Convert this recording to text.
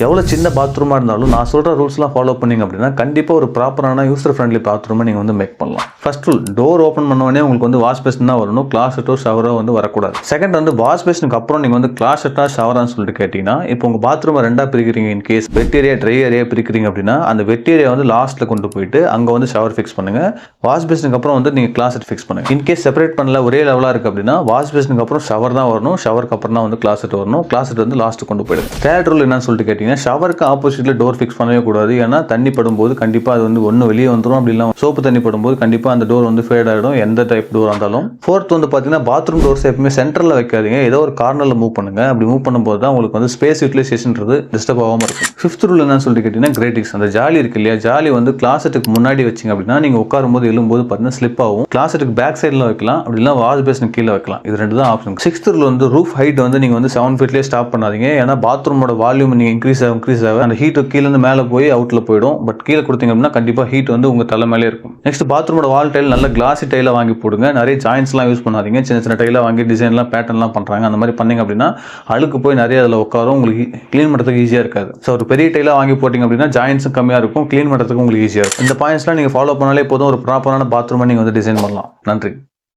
எவ்வளோ சின்ன பாத்ரூமாக இருந்தாலும் நான் சொல்கிற ரூல்ஸ்லாம் ஃபாலோ பண்ணிங்க அப்படின்னா கண்டிப்பாக ஒரு ப்ராப்பரான யூசர் ஃப்ரெண்ட்லி பாத்ரூமை நீங்கள் வந்து மேக் பண்ணலாம். ஃபர்ஸ்ட் ரூல், டோர் ஓப்பன் பண்ணோடனே உங்களுக்கு வந்து வாஷ் பேசின் தான் வரணும், கிளாஸெட்டோ ஷவரோ வந்து வரக்கூடாது. செகண்ட் வந்து வாஷ் பேசினுக்கு அப்புறம் நீங்கள் வந்து கிளாஸெட்டா ஷவரான்னு சொல்லிட்டு கேட்டிங்கன்னா, இப்போ உங்கள் பாத்ரூமை ரெண்டாக பிரிக்கிறீங்க, in case wet area dry area பிரிக்கிறீங்க அப்படின்னா அந்த வெட் ஏரியா வந்து லாஸ்ட்டில் கொண்டு போயிட்டு அங்கே வந்து ஷவர் ஃபிக்ஸ் பண்ணுங்கள். வாஷ் பேசினுக்கு அப்புறம் வந்து நீங்கள் கிளாஸெட் ஃபிக்ஸ் பண்ணுங்கள். இன்கேஸ் செப்பரேட் பண்ணல ஒரே லெவலாக இருக்குது அப்படின்னா வாஷ் பேசினுக்கு அப்புறம் ஷவர் தான் வரணும், ஷவருக்கு அப்புறம் தான் வந்து கிளாஸெட் வரணும், கிளாஸெட் வந்து லாஸ்ட்டு கொண்டு போயிடுங்க. தேர்ட் ரூல் என்னன்னு சொல்லிட்டு கேட்டிங்கன்னா, ஷவருக்கு ஆப்போசிட்டில் டோர் ஃபிக்ஸ் பண்ணவே கூடாது. ஏன்னா தண்ணி படும்போது கண்டிப்பாக அது வந்து ஒன்று வெளியே வந்துடும், அப்படி இல்லை சோப்பு தண்ணி படும்போது கண்டிப்பாக அந்த டோர் வந்து ஃபேட் ஆகிடும், எந்த டைப் டோர் இருந்தாலும். ஃபோர்த் வந்து பார்த்தீங்கன்னா, பாத்ரூம் டோர்ஸ் எப்பவுமே சென்டரில் வைக்காதீங்க, ஏதோ ஒரு கார்னரில் மூவ் பண்ணுங்க. அப்படி மூவ் பண்ணும்போது தான் உங்களுக்கு வந்து ஸ்பேஸ் யூட்டிலைசேஷன்றது டிஸ்டர்ப் ஆகாமல் இருக்கும். ஃபிஃப்த் ரூல் என்னன்னு சொல்லிட்டு கேட்டிங்கன்னா, கிரேட்டிக்ஸ். அந்த ஜாலி இருக்கு இல்லையா, ஜாலி வந்து கிளாஸெட்டுக்கு முன்னாடி வச்சிங்க அப்படின்னா நீங்கள் உட்காரும்போது எழும்போது பார்த்தீங்கன்னா ஸ்லிப் ஆகும். கிளாஸெட்டுக்கு பேக் சைடில் வைக்கலாம், அப்படி இல்லை வாஷ் பேசினுக்கு கீழே வைக்கலாம். இது ரெண்டு தான் ஆப்ஷன். சிக்ஸ்த் ரூல் வந்து ரூஃப் ஹைட் வந்து நீங்கள் வந்து 7 ஃபீட்லேயே ஸ்டாப் பண்ணாதீங்க. ஏன்னா பாத்ரூமோட வால்யூம் நீங்கள் இன்க்ரீஸ் ஆக அந்த ஹீட் கீழேருந்து மேலே போய் அவுட்டில் போயிடும். பட் கீழே கொடுத்தீங்க அப்படின்னா கண்டிப்பாக ஹீட் வந்து உங்கள் தலை மேலே இருக்கும். நெக்ஸ்ட் பாத்ரூமோட வால் டைல் நல்ல கிளாஸி டைலாக வாங்கி போடுங்க. நிறைய ஜாயின்ஸ்லாம் யூஸ் பண்ணாதீங்க, சின்ன சின்ன டைலாக வாங்கி டிசைன்லாம் பேட்டர்ன்லாம் பண்ணுறாங்க. அந்த மாதிரி பண்ணிங்க அப்படின்னா அழுக்கு போய் நிறைய அதில் உட்காரும், உங்களுக்கு க்ளீன் பண்ணுறதுக்கு ஈஸியாக இருக்காது. ஸோ ஒரு பெரிய டைலாக வாங்கி போட்டிங்க அப்படின்னா ஜாயின்ஸும் கம்மியாக இருக்கும், க்ளீன் பண்ணுறதுக்கு உங்களுக்கு ஈஸியாக இருக்கும். இந்த பாயிண்ட்ஸ்லாம் நீங்கள் ஃபாலோ பண்ணாலே போதும், ஒரு ப்ராப்பரான பாத்ரூமை நீங்கள் வந்து டிசைன் பண்ணலாம். நன்றி.